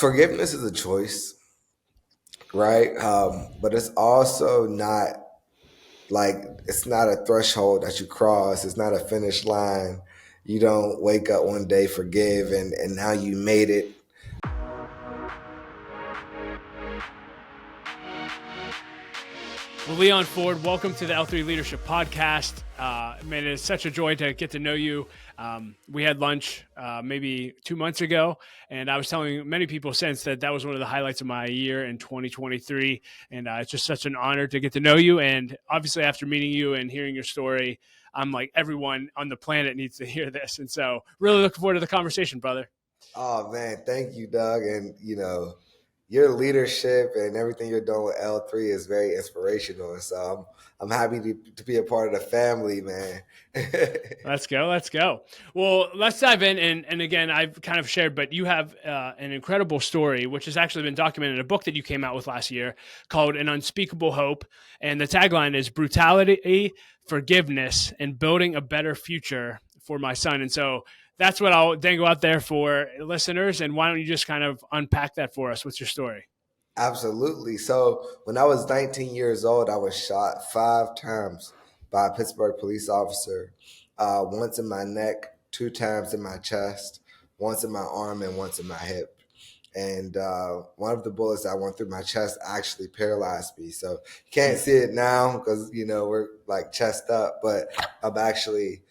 Forgiveness is a choice, right? But it's also not like it's not a threshold that you cross. It's not a finish line. You don't wake up one day, forgive, and now you made it. Well, Leon Ford, welcome to the L3 Leadership Podcast. Man, it's such a joy to get to know you. We had lunch maybe 2 months ago, and I was telling many people since that was one of the highlights of my year in 2023. And it's just such an honor to get to know you. And obviously, after meeting you and hearing your story, I'm like, everyone on the planet needs to hear this. And so really looking forward to the conversation, brother. Oh man, thank you, Doug. And your leadership and everything you're doing with L3 is very inspirational. And so I'm happy to be a part of the family, man. Let's go. Well, let's dive in. And again, I've kind of shared, but you have an incredible story, which has actually been documented in a book that you came out with last year called An Unspeakable Hope. And the tagline is Brutality, Forgiveness, and Building a Better Future for My Son. And so that's what I'll then go out there for listeners. And why don't you just kind of unpack that for us? What's your story? Absolutely. So when I was 19 years old, I was shot 5 times by a Pittsburgh police officer. Once in my neck, 2 times in my chest, once in my arm, and once in my hip. And one of the bullets that went through my chest actually paralyzed me. So you can't see it now because, we're like chest up, but I'm actually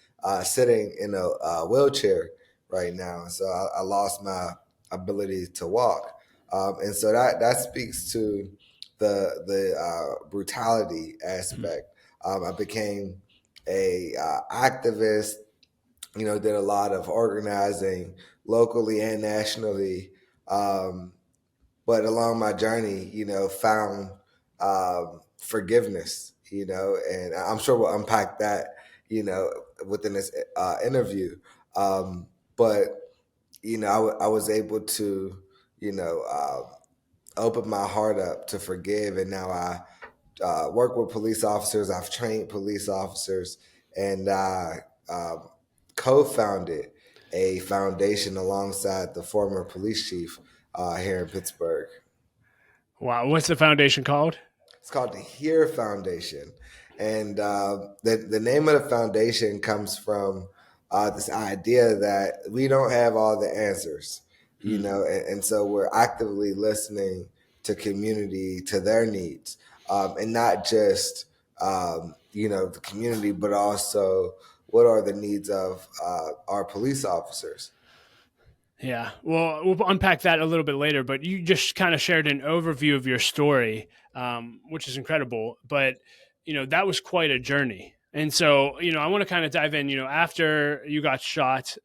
sitting in a wheelchair right now. So I lost my ability to walk. And so that speaks to the brutality aspect. I became a activist, did a lot of organizing locally and nationally. But along my journey, found forgiveness, and I'm sure we'll unpack that, within this interview. But, I was able to, open my heart up to forgive. And now I work with police officers. I've trained police officers, and I co-founded a foundation alongside the former police chief here in Pittsburgh. Wow. What's the foundation called? It's called the Here Foundation. And the name of the foundation comes from this idea that we don't have all the answers, and so we're actively listening to community, to their needs, and not just, the community, but also what are the needs of our police officers. Yeah, well, we'll unpack that a little bit later, but you just kind of shared an overview of your story, which is incredible. But, that was quite a journey. And so, I want to kind of dive in, after you got shot,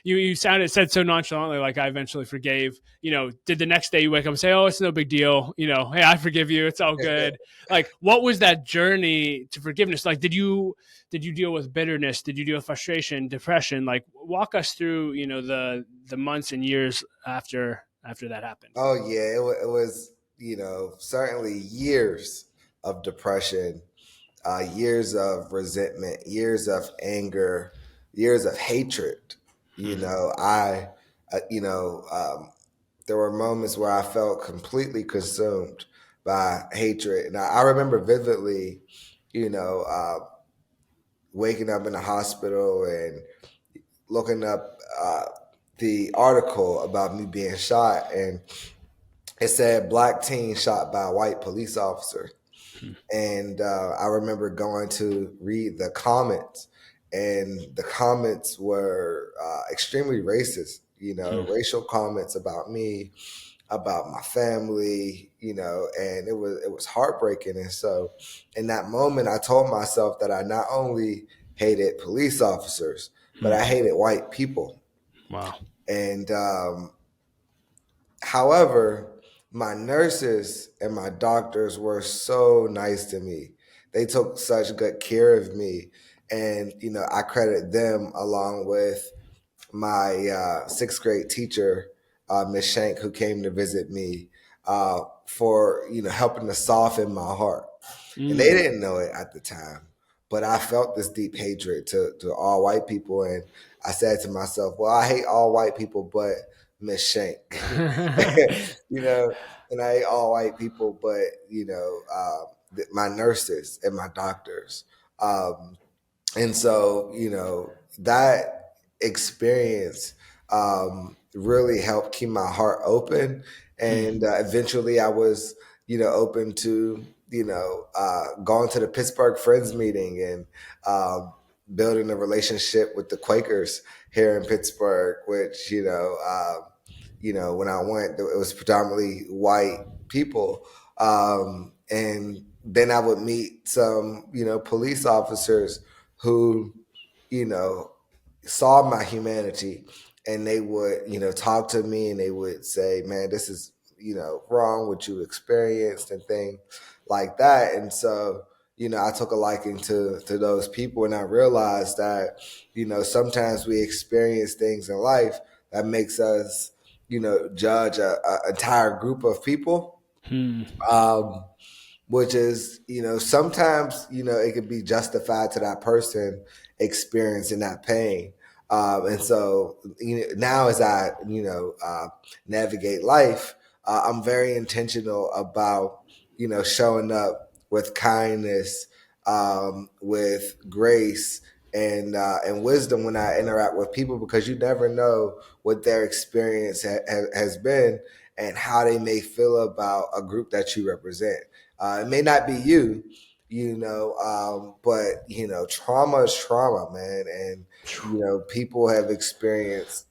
you said so nonchalantly, like I eventually forgave. Did the next day you wake up and say, "Oh, it's no big deal," "Hey, I forgive you, it's all good." Like, what was that journey to forgiveness? Like, did you deal with bitterness? Did you deal with frustration, depression? Like, walk us through, the months and years after that happened. Oh yeah, it was, certainly years of depression, years of resentment, years of anger, years of hatred. I, you know, there were moments where I felt completely consumed by hatred. And I remember vividly, you know, waking up in the hospital and looking up the article about me being shot. And it said black teen shot by a white police officer. And I remember going to read the comments, and the comments were extremely racist, racial comments about me, about my family, and it was heartbreaking. And so in that moment, I told myself that I not only hated police officers, but I hated white people. Wow. And however, my nurses and my doctors were so nice to me. They took such good care of me. And, I credit them along with my sixth grade teacher, Miss Shank, who came to visit me for, helping to soften my heart. And they didn't know it at the time, but I felt this deep hatred to all white people. And I said to myself, well, I hate all white people, but Miss Shank. You know, and I hate all white people, but my nurses and my doctors. Um, and so, that experience really helped keep my heart open. And eventually I was, open to, going to the Pittsburgh Friends meeting and building a relationship with the Quakers here in Pittsburgh, which, when I went, it was predominantly white people. And then I would meet some, police officers who, you know, saw my humanity, and they would, talk to me, and they would say, man, this is, wrong what you experienced and things like that. And so, I took a liking to those people, and I realized that, sometimes we experience things in life that makes us, judge a entire group of people. Um, which is, sometimes, it could be justified to that person experiencing that pain. And so, now as I, navigate life, I'm very intentional about, showing up with kindness, with grace, and wisdom when I interact with people, because you never know what their experience has been and how they may feel about a group that you represent. It may not be you, but trauma is trauma, man, and people have experienced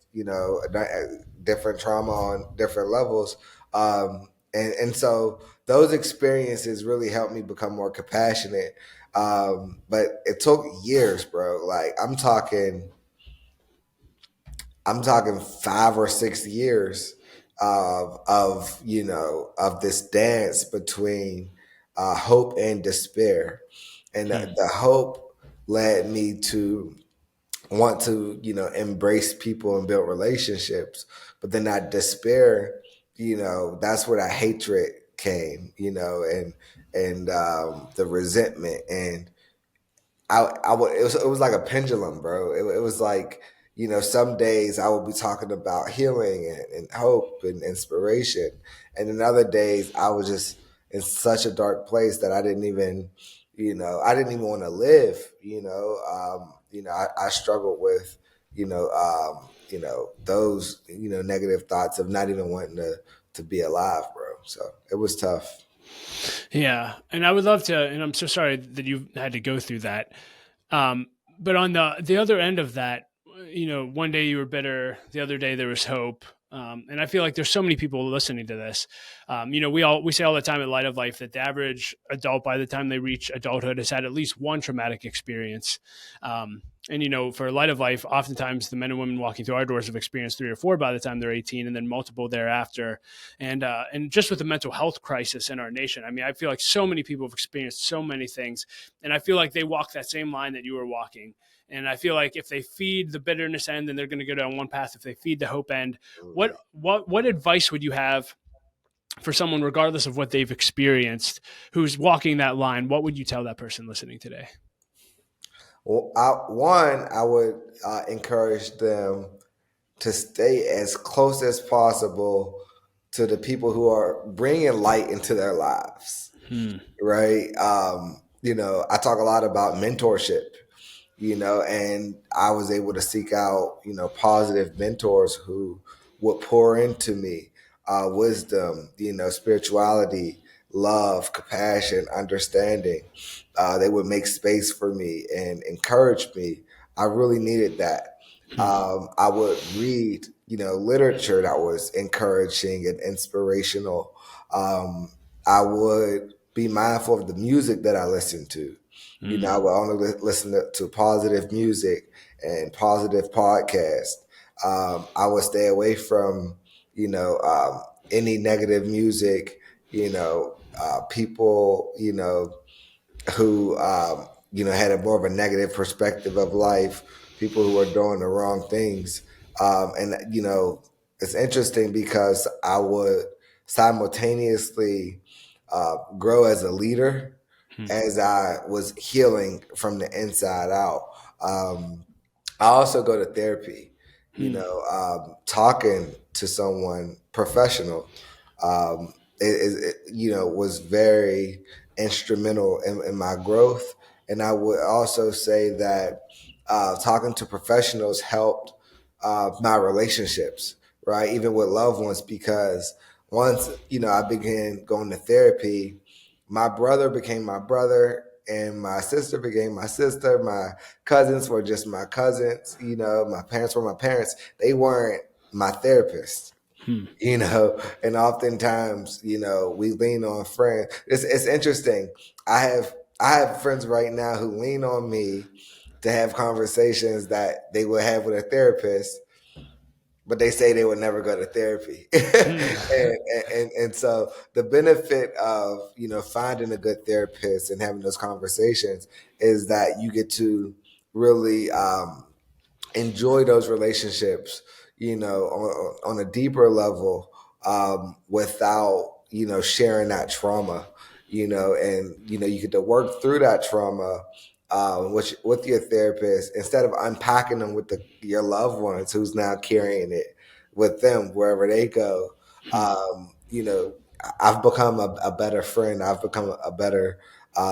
different trauma on different levels, and so those experiences really helped me become more compassionate. But it took years, bro. Like I'm talking 5 or 6 years of this dance between hope and despair, and the hope led me to want to embrace people and build relationships, but then that despair, that's where that hatred came, and the resentment. And I would it was like a pendulum, bro. It was like, some days I would be talking about healing and hope and inspiration, and then other days I was just in such a dark place that I didn't even want to live. I struggled with those negative thoughts of not even wanting to be alive, bro. So it was tough. Yeah, and I would love to, and I'm so sorry that you had to go through that. But on the other end of that, one day you were bitter, the other day there was hope. And I feel like there's so many people listening to this. We say all the time at Light of Life that the average adult, by the time they reach adulthood, has had at least one traumatic experience. And for Light of Life, oftentimes the men and women walking through our doors have experienced 3 or 4 by the time they're 18, and then multiple thereafter. And just with the mental health crisis in our nation, I mean, I feel like so many people have experienced so many things, and I feel like they walk that same line that you were walking. And I feel like if they feed the bitterness end, then they're going to go down one path. If they feed the hope end, what advice would you have for someone, regardless of what they've experienced, who's walking that line? What would you tell that person listening today? Well, I would encourage them to stay as close as possible to the people who are bringing light into their lives, right? I talk a lot about mentorship, and I was able to seek out, positive mentors who would pour into me wisdom, spirituality, love, compassion, understanding. They would make space for me and encourage me. I really needed that. I would read, literature that was encouraging and inspirational. I would be mindful of the music that I listened to. I would only listen to positive music and positive podcasts. I would stay away from, any negative music, people, who had a more of a negative perspective of life, people who are doing the wrong things. And it's interesting because I would simultaneously grow as a leader as I was healing from the inside out. I also go to therapy, talking to someone professional, was very instrumental in my growth. And I would also say that talking to professionals helped my relationships, right? Even with loved ones, because once, I began going to therapy, my brother became my brother and my sister became my sister. My cousins were just my cousins. My parents were my parents. They weren't my therapist. Hmm. And oftentimes, we lean on friends. It's interesting. I have friends right now who lean on me to have conversations that they would have with a therapist, but they say they would never go to therapy. and so the benefit of finding a good therapist and having those conversations is that you get to really enjoy those relationships, on a deeper level, without, sharing that trauma, and, you get to work through that trauma, with your therapist instead of unpacking them with your loved ones who's now carrying it with them wherever they go. I've become a better friend. I've become a better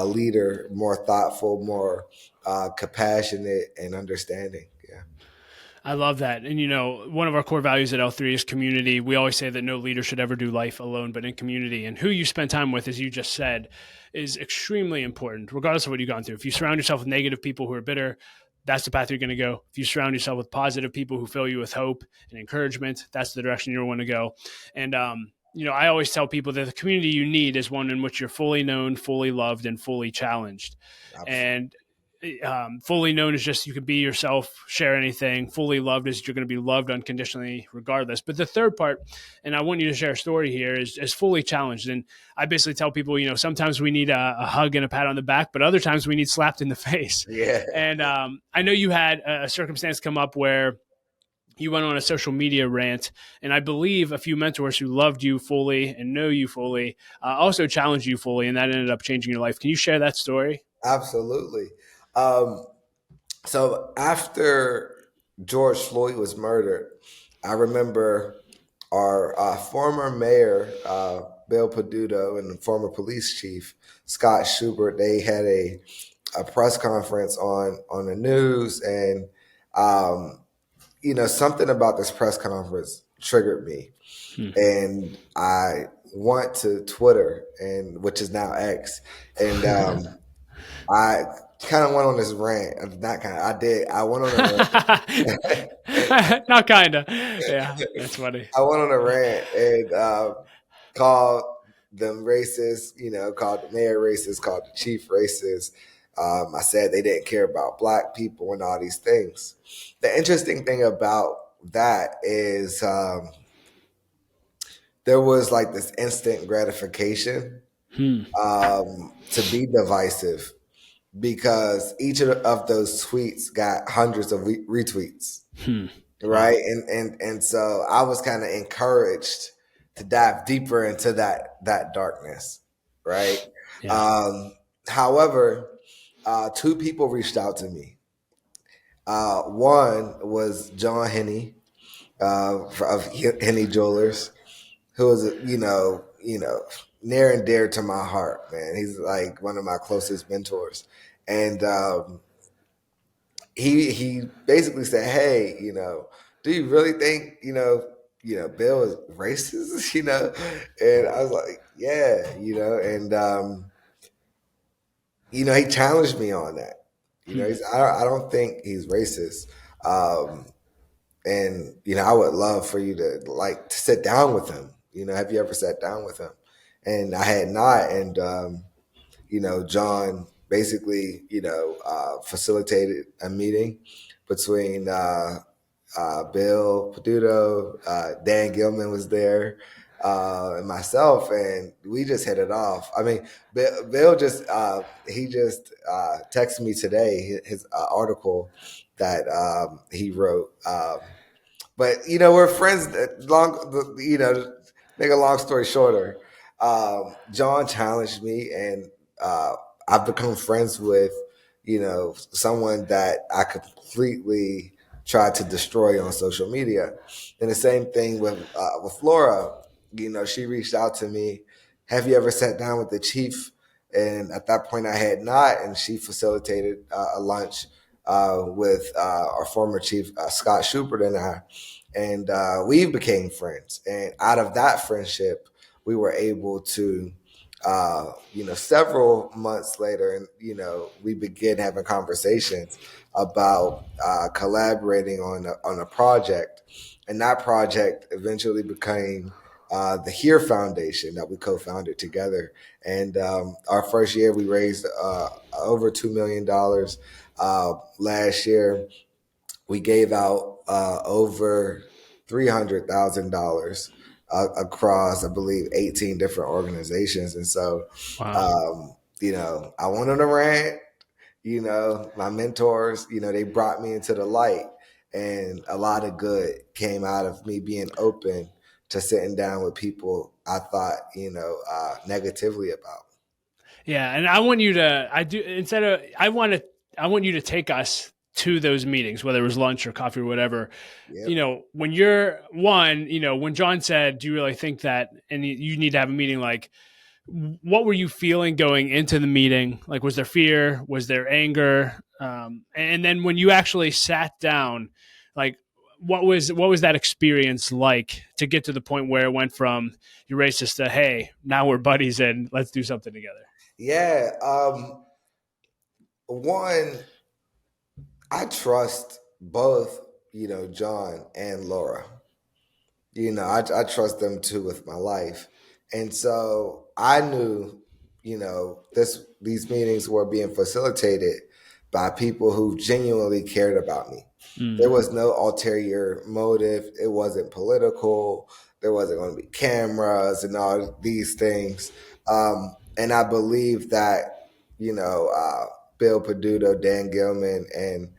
leader, more thoughtful, more compassionate and understanding. Yeah. I love that. And, one of our core values at L3 is community. We always say that no leader should ever do life alone, but in community. And who you spend time with, as you just said, is extremely important, regardless of what you've gone through. If you surround yourself with negative people who are bitter, that's the path you're going to go. If you surround yourself with positive people who fill you with hope and encouragement, that's the direction you want to go. And, I always tell people that the community you need is one in which you're fully known, fully loved, and fully challenged. Absolutely. And fully known is just you can be yourself, share anything. Fully loved is you're going to be loved unconditionally, regardless. But the third part, and I want you to share a story here, is fully challenged. And I basically tell people, sometimes we need a hug and a pat on the back, but other times we need slapped in the face. Yeah. And I know you had a circumstance come up where you went on a social media rant, and I believe a few mentors who loved you fully and know you fully also challenged you fully, and that ended up changing your life. Can you share that story? Absolutely. Um, so after George Floyd was murdered, I remember our former mayor, Bill Peduto, and the former police chief, Scott Schubert, they had a press conference on the news. And, something about this press conference triggered me. And I went to Twitter, and which is now X. And I kind of went on this rant. Not kind of. I did. I went on a rant. Not kinda. Yeah, that's funny. I went on a rant and called them racist. Called the mayor racist. Called the chief racist. I said they didn't care about black people and all these things. The interesting thing about that is there was like this instant gratification to be divisive, because each of those tweets got hundreds of retweets, right? And so I was kind of encouraged to dive deeper into that darkness, right? Yeah. However, two people reached out to me. One was John Henney of Henney Jewelers, who was near and dear to my heart, man. He's like one of my closest mentors. And he basically said, "Hey, do you really think Bill is racist?" And I was like, "Yeah," and he challenged me on that. I don't think he's racist, and I would love for you to to sit down with him. Have you ever sat down with him? And I had not, and John basically, facilitated a meeting between Bill Peduto, Dan Gilman was there, and myself, and we just hit it off. I mean, Bill just he just texted me today his article that he wrote. But we're friends. Make a long story shorter, John challenged me, and I've become friends with someone that I completely tried to destroy on social media. And the same thing with Laura. She reached out to me. Have you ever sat down with the chief? And at that point, I had not. And she facilitated a lunch with our former chief, Scott Schubert, and I. And we became friends. And out of that friendship, we were able to, several months later, and, we began having conversations about collaborating on a project. And that project eventually became the Here Foundation that we co-founded together. And our first year, we raised over $2 million. Last year, we gave out over $300,000 across, I believe, 18 different organizations. And so, Wow. I went on a rant. My mentors, they brought me into the light, and a lot of good came out of me being open to sitting down with people I thought, negatively about. Yeah, and I want you to. I do instead of. I want to. I want you to take us to those meetings, whether it was lunch or coffee or whatever. Yep. When you're one, when John said, "Do you really think that?" and you need to have a meeting, like, what were you feeling going into the meeting? Like, was there fear? Was there anger? And then when you actually sat down, like, what was that experience like to get to the point where it went from you're racist to, hey, now we're buddies and let's do something together? Yeah. One, I trust both, John and Laura. I trust them too with my life. And so I knew, these meetings were being facilitated by people who genuinely cared about me. There was no ulterior motive. It wasn't political. There wasn't going to be cameras and all these things. And I believe that, Bill Peduto, Dan Gilman, and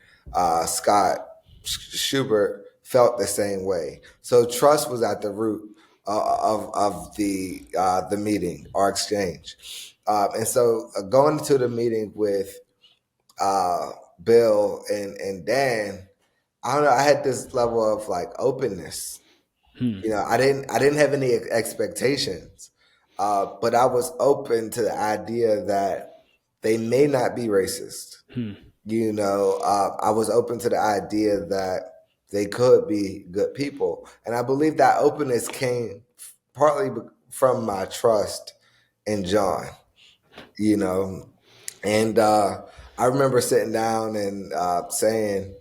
Scott Schubert felt the same way. So trust was at the root of the meeting or exchange. And so going to the meeting with Bill and Dan, I don't know. I had this level of like openness. I didn't have any expectations, but I was open to the idea that they may not be racist. I was open to the idea that they could be good people. And I believe that openness came partly from my trust in John, you know. And I remember sitting down and saying,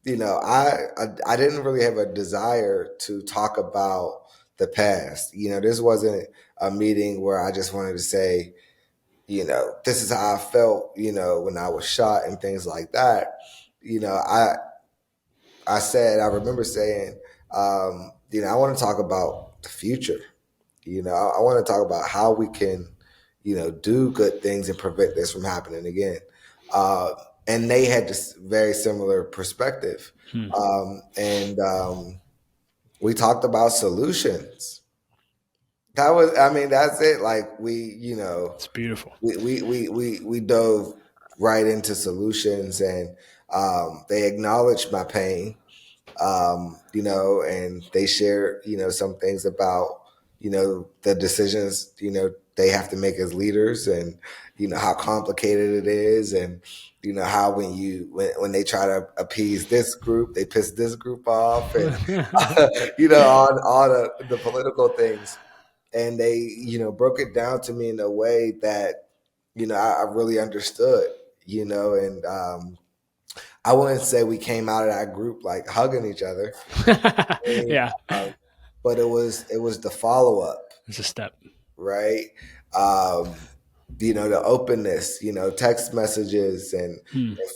I didn't really have a desire to talk about the past. This wasn't a meeting where I just wanted to say, this is how I felt, when I was shot and things like that. I remember saying, I want to talk about the future. I want to talk about how we can, do good things and prevent this from happening again. And they had this very similar perspective. And we talked about solutions. That's it. Like It's beautiful. we dove right into solutions, and they acknowledged my pain, and they shared, some things about, the decisions, they have to make as leaders, and, how complicated it is, and, how when they try to appease this group, they piss this group off, and, on all the political things. And they, broke it down to me in a way that, I really understood, and I wouldn't say we came out of that group like hugging each other, and, Yeah, but it was the follow up, it's a step. right? The openness, text messages and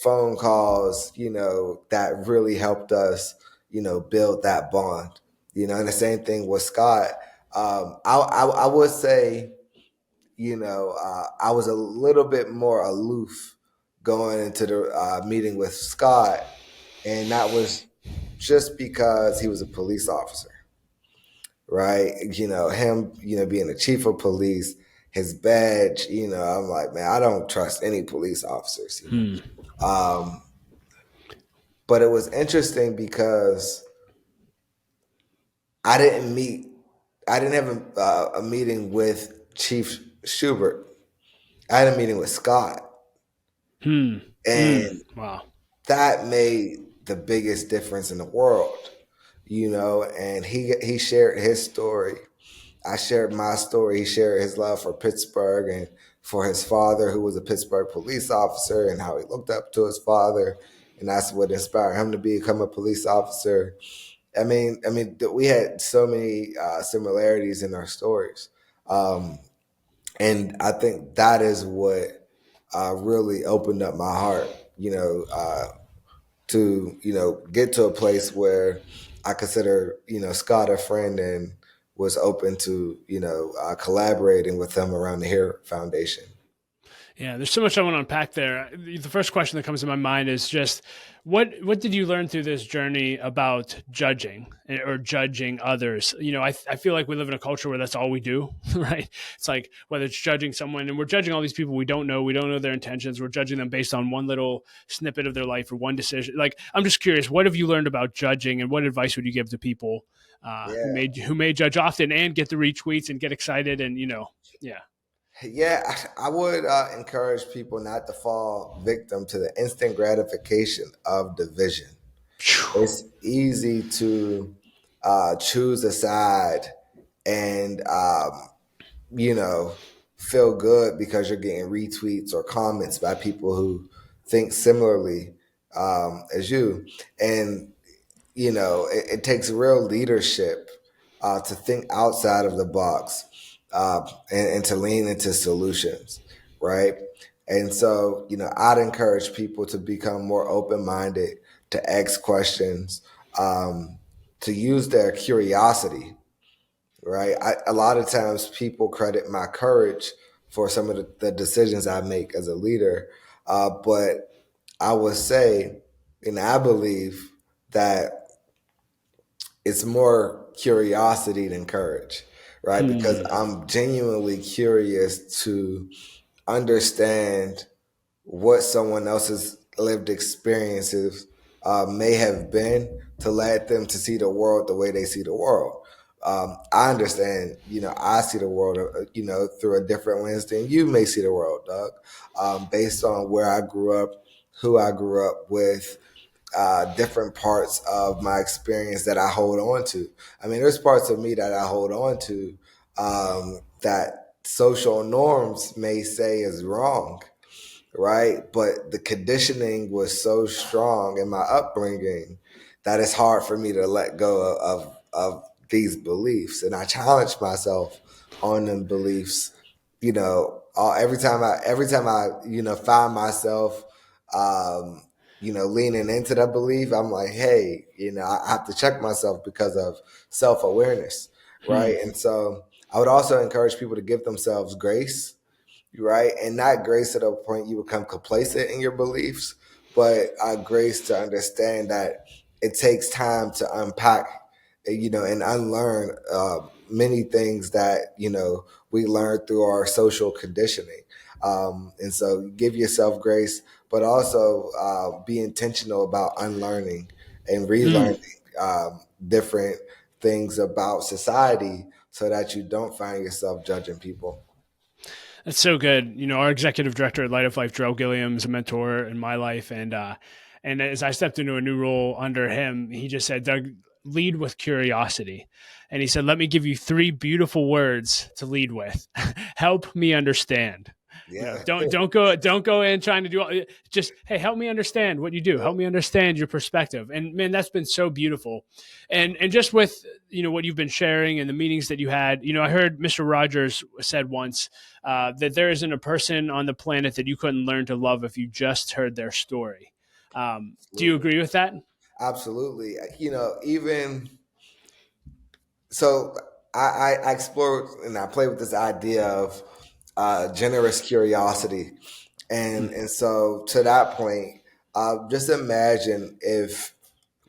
phone calls, that really helped us, build that bond, and the same thing with Scott. I would say, I was a little bit more aloof going into the meeting with Scott, and that was just because he was a police officer, right? Him, being the chief of police, his badge, I'm like, man, I don't trust any police officers. Um, But it was interesting because I didn't meet, I didn't have a meeting with Chief Schubert. I had a meeting with Scott, Hmm. Hmm. and Wow. that made the biggest difference in the world, you know. And he shared his story. I shared my story. He shared his love for Pittsburgh and for his father, who was a Pittsburgh police officer, and how he looked up to his father, and that's what inspired him to become a police officer. We had so many similarities in our stories, um, and I think that is what really opened up my heart. To get to a place where I consider Scott a friend and was open to collaborating with them around the Hair Foundation. Yeah, there's so much I want to unpack there. The first question that comes to my mind is just what did you learn through this journey about judging or judging others? I feel like we live in a culture where that's all we do, right? It's like whether it's judging someone, and we're judging all these people we don't know their intentions. We're judging them based on one little snippet of their life or one decision. Like, I'm just curious, what have you learned about judging, and what advice would you give to people Yeah, who may judge often and get the retweets and get excited and yeah. yeah. I would encourage people not to fall victim to the instant gratification of division. It's easy to choose a side and you know, feel good because you're getting retweets or comments by people who think similarly as you. And, it takes real leadership to think outside of the box and to lean into solutions, right? And so, I'd encourage people to become more open minded, to ask questions, to use their curiosity, right? A lot of times people credit my courage for some of the decisions I make as a leader. But I would say, and I believe that it's more curiosity than courage, right? Because Hmm. I'm genuinely curious to understand what someone else's lived experiences may have been to lead them to see the world the way they see the world. I understand, I see the world, through a different lens than you may see the world, Doug, based on where I grew up, who I grew up with, different parts of my experience that I hold on to. I mean, there's parts of me that I hold on to that social norms may say is wrong, right? But the conditioning was so strong in my upbringing that it's hard for me to let go of these beliefs, and I challenge myself on them beliefs. Every time I find myself, um, leaning into that belief, I'm like, hey, I have to check myself because of self awareness, Hmm. right? And so I would also encourage people to give themselves grace, right? And not grace to the point you become complacent in your beliefs, but grace to understand that it takes time to unpack, and unlearn many things that, we learn through our social conditioning. And so give yourself grace, but also be intentional about unlearning and Hmm. relearning different things about society so that you don't find yourself judging people. That's so good. Our executive director at Light of Life, Joe Gilliam, is a mentor in my life, and as I stepped into a new role under him, he just said, "Doug, lead with curiosity," and he said, "Let me give you three beautiful words to lead with. Help me understand." Yeah. Don't go in trying to do just, hey, help me understand what you do, help me understand your perspective. And man, that's been so beautiful. And just with what you've been sharing and the meetings that you had, I heard Mr. Rogers said once that there isn't a person on the planet that you couldn't learn to love if you just heard their story. Do you Absolutely. agree with that? Absolutely. Even so, I explored and I played with this idea of generous curiosity. And so to that point, just imagine if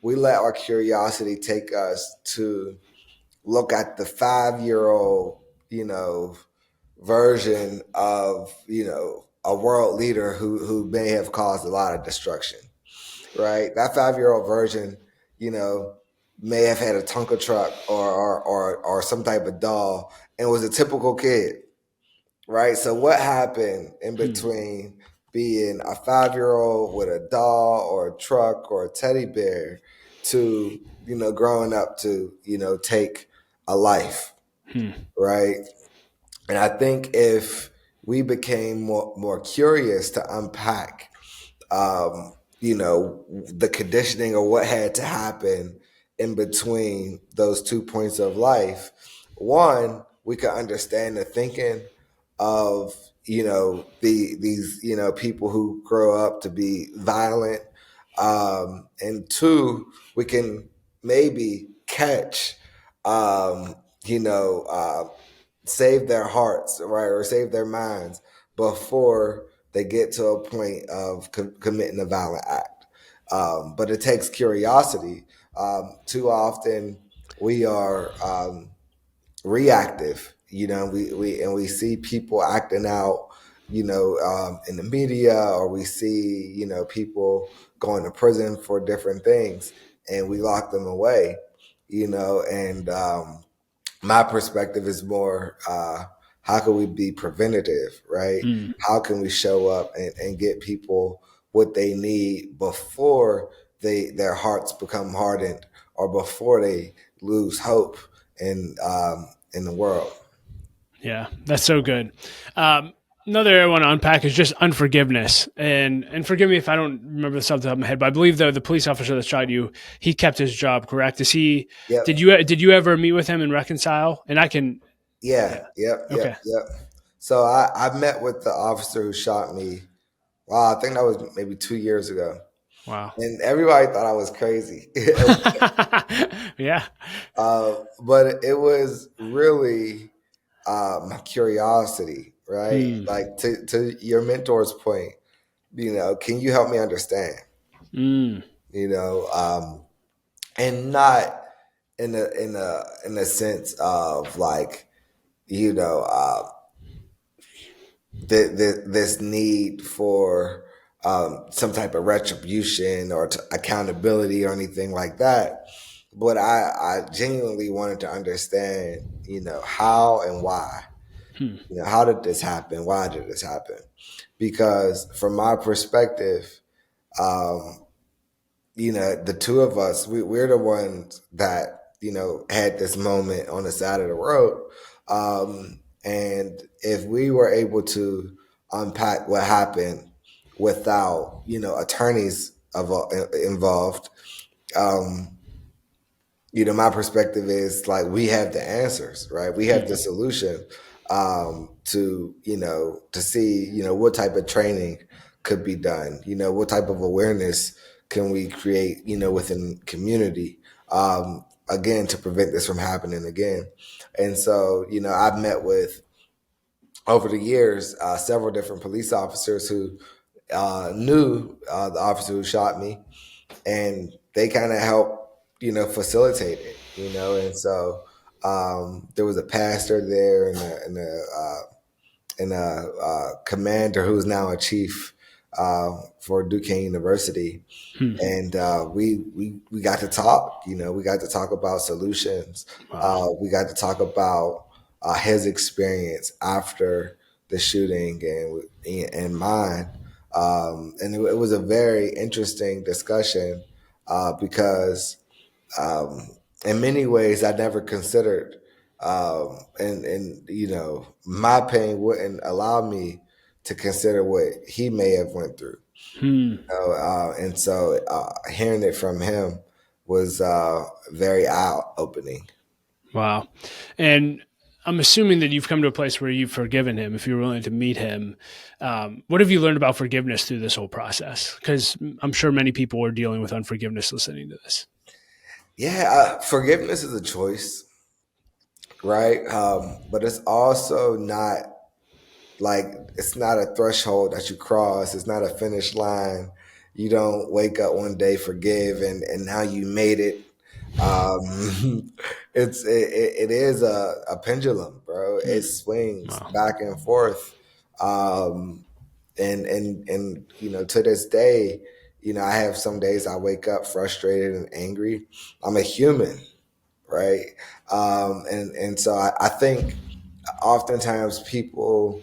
we let our curiosity take us to look at the 5-year old, version of, a world leader who may have caused a lot of destruction. right? That 5-year-old version, you know, may have had a Tonka truck or some type of doll and was a typical kid, right? So what happened in Hmm. between being a 5-year-old with a doll or a truck or a teddy bear to, growing up to, take a life, Hmm. right? And I think if we became more curious to unpack, the conditioning or what had to happen in between those 2 points of life, one, we could understand the thinking of, these, people who grow up to be violent. And two, we can maybe catch, um, you know, uh, save their hearts, right, or save their minds before they get to a point of committing a violent act. But it takes curiosity. Too often we are reactive. We see people acting out, in the media, or we see, people going to prison for different things, and we lock them away. And my perspective is more, how can we be preventative, right? Hmm. How can we show up and get people what they need before their hearts become hardened, or before they lose hope in the world. Yeah, that's so good. Another area I want to unpack is just unforgiveness, and forgive me if I don't remember this off the top of my head, but I believe though the police officer that shot you, he kept his job. Correct? Is he? Yep. Did you ever meet with him and reconcile? And I can. Yeah. Yeah. Yep. Okay. Yep. Yep. So I met with the officer who shot me. Wow, I think that was maybe 2 years ago, Wow. and everybody thought I was crazy. Yeah. But it was really curiosity, right? Hmm. Like, to your mentor's point, can you help me understand? Mm. You know, and not in a sense of like, you know, this need for some type of retribution or accountability or anything like that. But I genuinely wanted to understand, how and why. Hmm. How did this happen? Why did this happen? Because from my perspective, um, the two of us, we're the ones that, had this moment on the side of the road. And if we were able to unpack what happened without, attorneys involved, um, my perspective is like, we have the answers, right? We have the solution, to see, what type of training could be done, what type of awareness can we create, within community, again, to prevent this from happening again. And so, I've met with, over the years, several different police officers who knew the officer who shot me, and they kind of help, facilitate it, and so there was a pastor there, and a commander who's now a chief for Duquesne University, Hmm. and we got to talk. We got to talk about solutions. Wow. We got to talk about his experience after the shooting and mine. And it was a very interesting discussion, because in many ways I never considered, and my pain wouldn't allow me to consider what he may have went through. Hmm. And so hearing it from him was very eye opening. Wow. And I'm assuming that you've come to a place where you've forgiven him if you're willing to meet him. What have you learned about forgiveness through this whole process? Because I'm sure many people are dealing with unforgiveness listening to this. Yeah, forgiveness is a choice, right? But it's also not like, it's not a threshold that you cross. It's not a finish line. You don't wake up one day, forgive, and now you made it. It is a pendulum, bro. It Hmm. swings Wow. back and forth. Um, and to this day, I have some days I wake up frustrated and angry. I'm a human, right? And so I think oftentimes people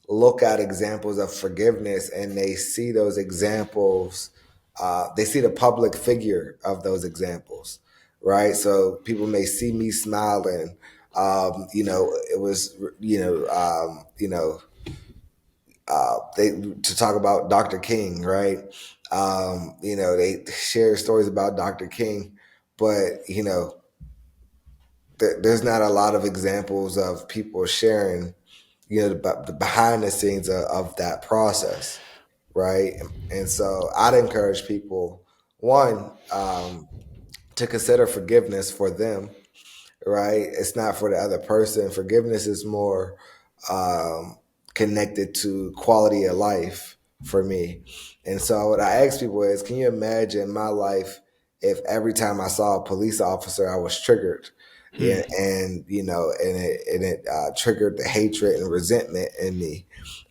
look at examples of forgiveness and they see those examples, they see the public figure of those examples, right? So people may see me smiling. It was, they to talk about Dr. King, right? They share stories about Dr. King, but there's not a lot of examples of people sharing, the behind the scenes of that process, right? And so I'd encourage people, one, to consider forgiveness for them, right? It's not for the other person. Forgiveness is more um, connected to quality of life for me. And so what I ask people is, can you imagine my life if every time I saw a police officer, I was triggered? Hmm. Yeah, and it triggered the hatred and resentment in me.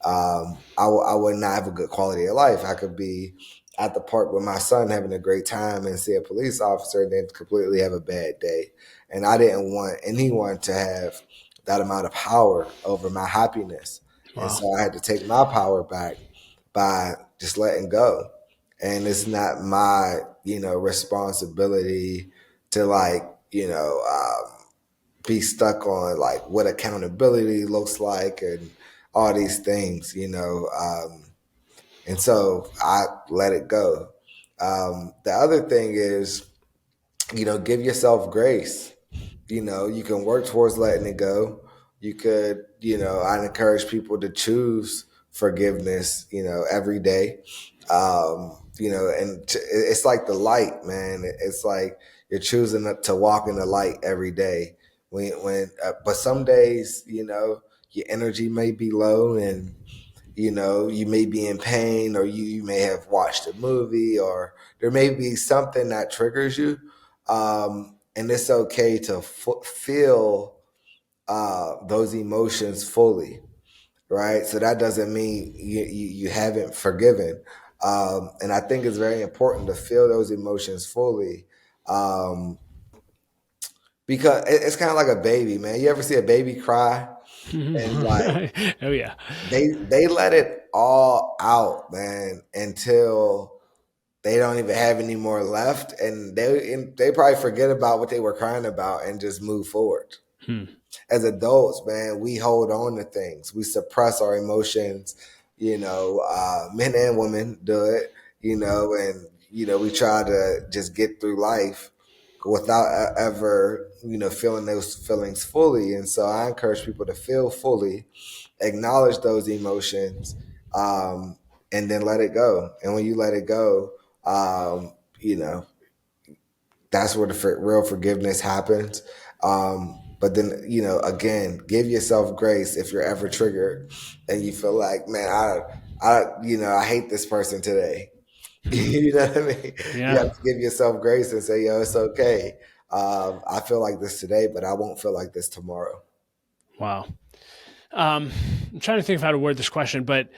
I would not have a good quality of life. I could be at the park with my son having a great time and see a police officer and then completely have a bad day. And I didn't want anyone to have that amount of power over my happiness. And Wow. so I had to take my power back by just letting go. And it's not my, responsibility to be stuck on like what accountability looks like and all these things, and so I let it go. The other thing is, give yourself grace. You can work towards letting it go. You could, I encourage people to choose forgiveness, every day. It's like the light, man. It's like you're choosing to walk in the light every day. But some days, your energy may be low and you may be in pain, or you may have watched a movie, or there may be something that triggers you. And it's okay to feel those emotions fully, right? So that doesn't mean you haven't forgiven. And I think it's very important to feel those emotions fully, um, because it's kind of like a baby, man. You ever see a baby cry? And like Oh yeah. they let it all out, man, until they don't even have any more left, and they probably forget about what they were crying about and just move forward. Hmm. As adults, man, we hold on to things. We suppress our emotions. Men and women do it. And we try to just get through life without ever feeling those feelings fully. And so I encourage people to feel fully, acknowledge those emotions, and then let it go. And when you let it go, um, you know, that's where the real forgiveness happens. But then, again, give yourself grace if you're ever triggered and you feel like, man, I hate this person today. You know what I mean? You Yeah. have to give yourself grace and say, yo, it's okay. I feel like this today, but I won't feel like this tomorrow. Wow. I'm trying to think of how to word this question, but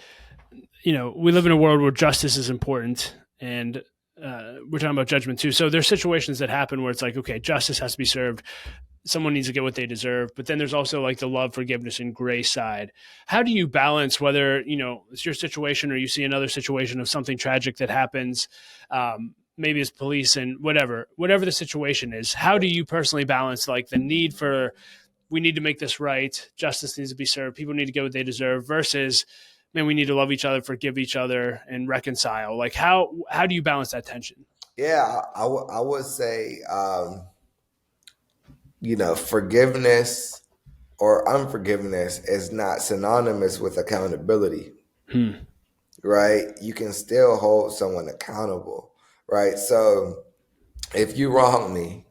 we live in a world where justice is important, and we're talking about judgment too. So there's situations that happen where it's like, okay, justice has to be served. Someone needs to get what they deserve. But then there's also like the love, forgiveness, and grace side. How do you balance whether, it's your situation or you see another situation of something tragic that happens, maybe it's police and whatever the situation is. How do you personally balance like the need for, we need to make this right, justice needs to be served, people need to get what they deserve, versus, man, we need to love each other, forgive each other, and reconcile? Like how do you balance that tension? Yeah, I would say, forgiveness or unforgiveness is not synonymous with accountability, Hmm. right? You can still hold someone accountable, right? So if you wrong me,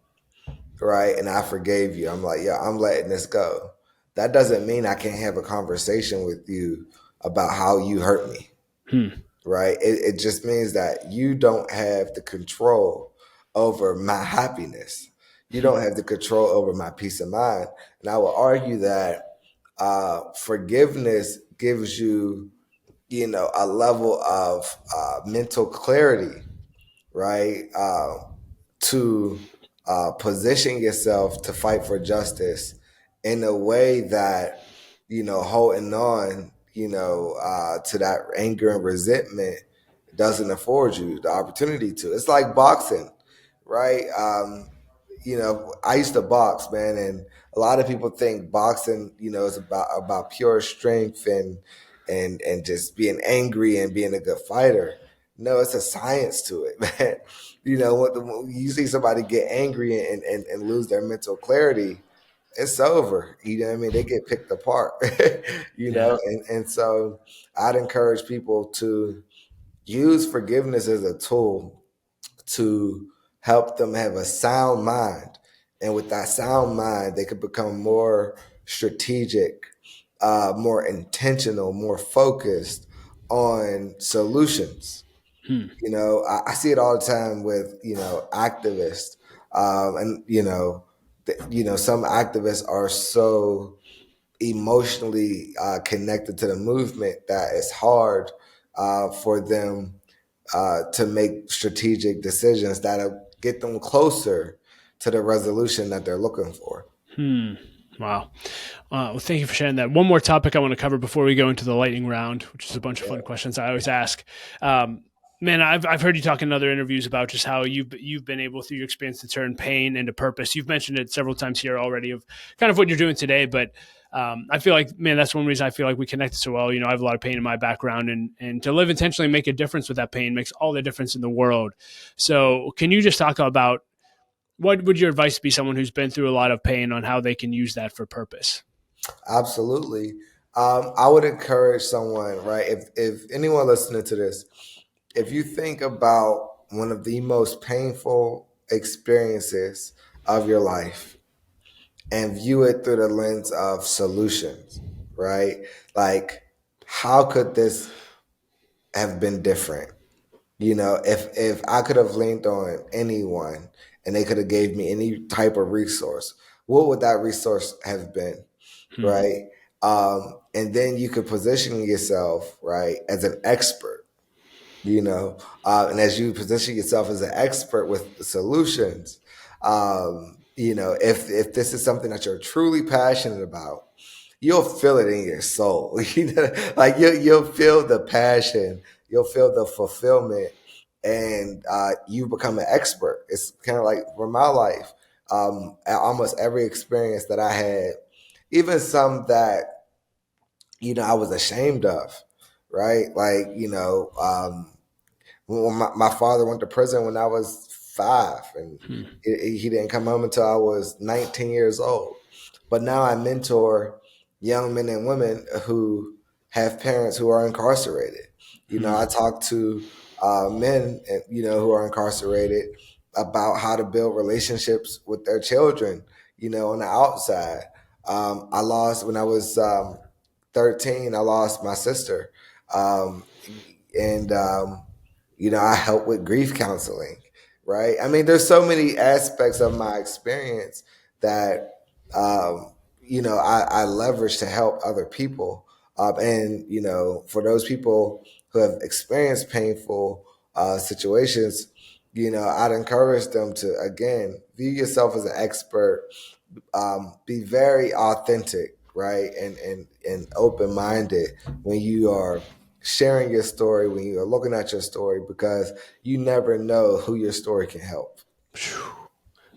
right, and I forgave you, I'm like, yeah, I'm letting this go. That doesn't mean I can't have a conversation with you about how you hurt me, Hmm. right? It just means that you don't have the control over my happiness. You Hmm. don't have the control over my peace of mind. And I will argue that forgiveness gives you a level of mental clarity, right? To position yourself to fight for justice in a way that, holding on, to that anger and resentment doesn't afford you the opportunity to. It's like boxing, right? I used to box, man, and a lot of people think boxing, is about pure strength and just being angry and being a good fighter. No, it's a science to it, man. When you see somebody get angry and lose their mental clarity, it's over. You know what I mean? They get picked apart, Yeah. and so I'd encourage people to use forgiveness as a tool to help them have a sound mind. And with that sound mind, they could become more strategic, more intentional, more focused on solutions. Hmm. I see it all the time with, activists. And, some activists are so emotionally connected to the movement that it's hard for them to make strategic decisions that'll get them closer to the resolution that they're looking for. Hmm. Wow. Well, thank you for sharing that. One more topic I want to cover before we go into the lightning round, which is a bunch of fun questions I always ask. Man, I've heard you talk in other interviews about just how you've been able through your experience to turn pain into purpose. You've mentioned it several times here already of kind of what you're doing today, but I feel like, man, that's one reason I feel like we connected so well. I have a lot of pain in my background, and to live intentionally and make a difference with that pain makes all the difference in the world. So, can you just talk about what would your advice be someone who's been through a lot of pain on how they can use that for purpose? Absolutely. I would encourage someone, right? If anyone listening to this, if you think about one of the most painful experiences of your life and view it through the lens of solutions, right? Like, how could this have been different? If I could have leaned on anyone and they could have gave me any type of resource, what would that resource have been, Hmm. right? And then you could position yourself, right, as an expert, and as you position yourself as an expert with the solutions, if this is something that you're truly passionate about, you'll feel it in your soul. Like you'll feel the passion, you'll feel the fulfillment, and you become an expert. It's kind of like for my life, almost every experience that I had, even some that I was ashamed of, right? Like when my father went to prison when I was 5, and Hmm. he didn't come home until I was 19 years old. But now I mentor young men and women who have parents who are incarcerated. Hmm. I talk to men, who are incarcerated about how to build relationships with their children, on the outside. I lost when I was 13. I lost my sister, and I help with grief counseling, right? I mean, there's so many aspects of my experience that I leverage to help other people. And for those people who have experienced painful situations, I'd encourage them to again view yourself as an expert, be very authentic, right, and open minded when you are sharing your story, when you are looking at your story, because you never know who your story can help.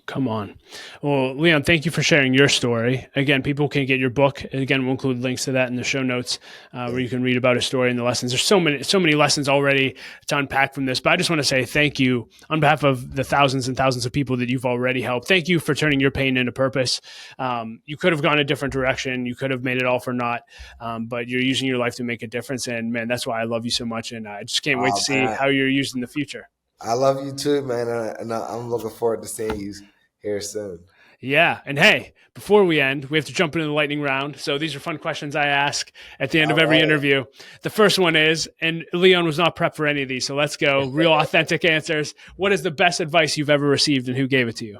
Come on. Well, Leon, thank you for sharing your story. Again, people can get your book. Again, we'll include links to that in the show notes where you can read about his story and the lessons. There's so many lessons already to unpack from this. But I just want to say thank you on behalf of the thousands and thousands of people that you've already helped. Thank you for turning your pain into purpose. You could have gone a different direction. You could have made it all for naught, but you're using your life to make a difference. And man, that's why I love you so much. And I just can't wait to see Man, how you're used in the future. I love you too, man, and I'm looking forward to seeing you here soon. Yeah. And hey, before we end, we have to jump into the lightning round. So these are fun questions I ask at the end of All every right. interview. The first one is, and Leon was not prepped for any of these. So let's go. Real authentic answers. What is the best advice you've ever received and who gave it to you?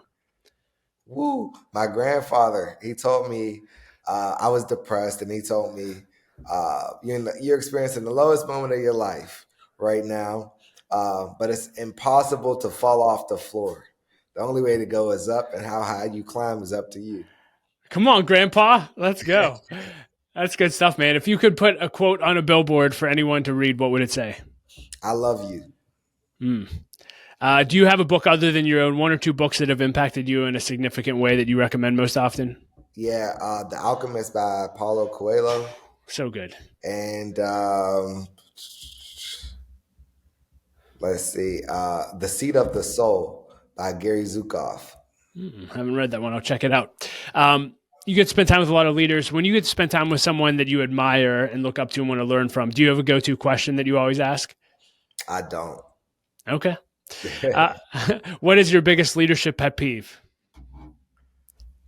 Woo! My grandfather, he told me I was depressed, and he told me, You're experiencing the lowest moment of your life right now, but it's impossible to fall off the floor. The only way to go is up, and how high you climb is up to you. Come on, Grandpa. Let's go. That's good stuff, man. If you could put a quote on a billboard for anyone to read, what would it say? I love you. Do you have a book other than your own, one or two books that have impacted you in a significant way that you recommend most often? Yeah, The Alchemist by Paulo Coelho, So good. and let's see, The Seat of the Soul by Gary Zukov. I haven't read that one. I'll check it out. You get to spend time with a lot of leaders. When you get to spend time with someone that you admire and look up to and want to learn from, do you have a go-to question that you always ask? I don't. Okay. What is your biggest leadership pet peeve?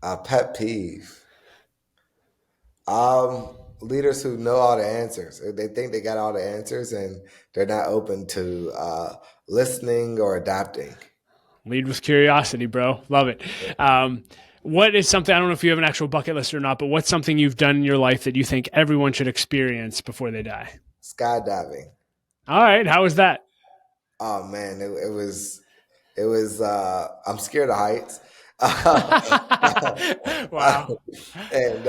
A pet peeve. Leaders who know all the answers. They think they got all the answers, and they're not open to listening or adapting. Lead with curiosity, bro. Love it. What is something, I don't know if you have an actual bucket list or not, but what's something you've done in your life that you think everyone should experience before they die? Skydiving. All right. How was that? Oh man, it was. I'm scared of heights. Wow. And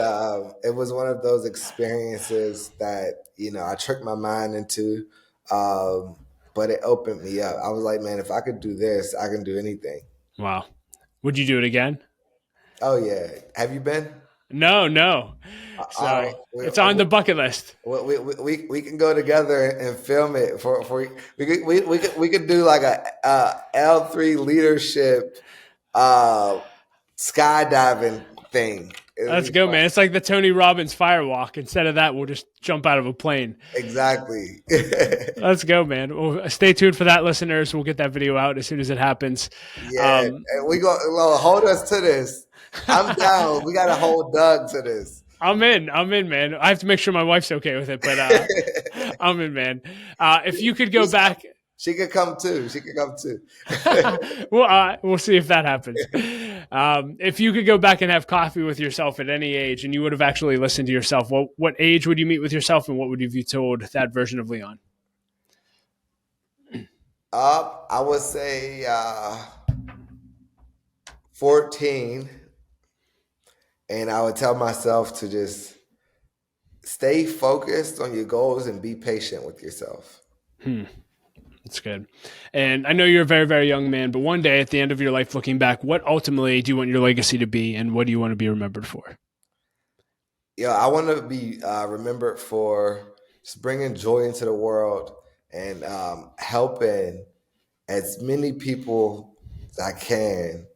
it was one of those experiences that I tricked my mind into, but it opened me up. I was like, man, if I could do this, I can do anything. Wow. Would you do it again? Oh yeah, have you been? No. All right, So it's on the bucket list. we can go together and film it for we could do like a L3 leadership skydiving thing. Let's go, man. It's like the Tony Robbins firewalk. Instead of that, we'll just jump out of a plane. Exactly. Let's go, man. Well, stay tuned for that, listeners. We'll get that video out as soon as it happens. Yeah, and hold us to this. I'm down. We got to hold Doug to this. I'm in, man. I have to make sure my wife's okay with it, but I'm in, man. If you could go back. She could come too. We'll see if that happens. If you could go back and have coffee with yourself at any age and you would have actually listened to yourself, what age would you meet with yourself and what would you have told that version of Leon? I would say 14. And I would tell myself to just stay focused on your goals and be patient with yourself. That's good. And I know you're a very, very young man, but one day at the end of your life, looking back, what ultimately do you want your legacy to be and what do you want to be remembered for? Yeah, I want to be remembered for just bringing joy into the world and helping as many people as I can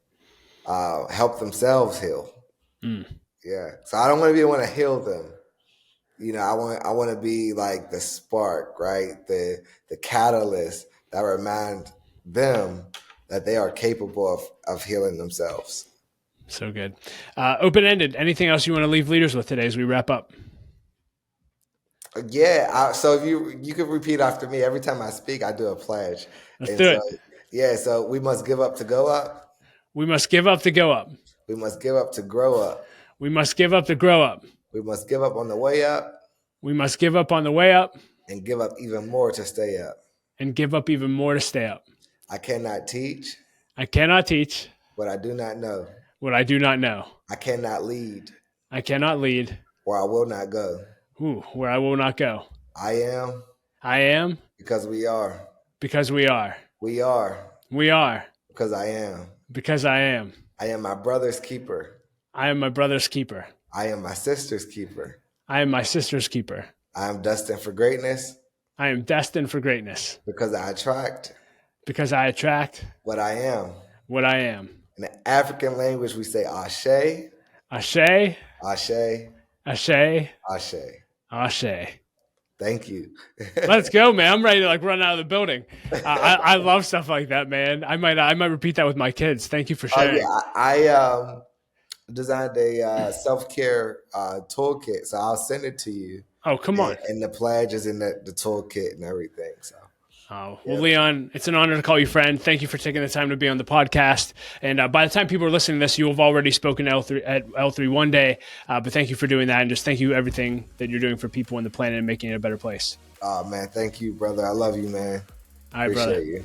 help themselves heal. Yeah, so I don't want to be the one to heal them. I want to be like the spark, right? The catalyst that remind them that they are capable of healing themselves. So good. Open-ended. Anything else you want to leave leaders with today as we wrap up? Yeah. So if you could repeat after me every time I speak, I do a pledge. Let's do it. Yeah. So we must give up to go up. We must give up to go up. We must give up to grow up. We must give up to grow up. We must give up on the way up. We must give up on the way up. And give up even more to stay up. And give up even more to stay up. I cannot teach. I cannot teach. What I do not know. What I do not know. I cannot lead. I cannot lead. Where I will not go. Where I will not go. I am. I am. Because we are. Because we are. We are. We are. Because I am. Because I am. I am my brother's keeper. I am my brother's keeper. I am my sister's keeper. I am my sister's keeper. I am destined for greatness. I am destined for greatness. Because I attract. Because I attract. What I am. What I am. In the African language, we say Ashe. Ashe. Ashe. Ashe. Ashe. Ashe. Thank you. Let's go, man. I'm ready to run out of the building. I love stuff like that, man. I might repeat that with my kids. Thank you for sharing. Yeah. I designed a self-care toolkit, so I'll send it to you. Oh, come on. And the pledge is in the toolkit and everything. So Well, Leon, it's an honor to call you friend. Thank you for taking the time to be on the podcast. And by the time people are listening to this, you have already spoken at L3 one day. But thank you for doing that. And just thank you everything that you're doing for people on the planet and making it a better place. Oh, man. Thank you, brother. I love you, man. All right, Appreciate brother. you.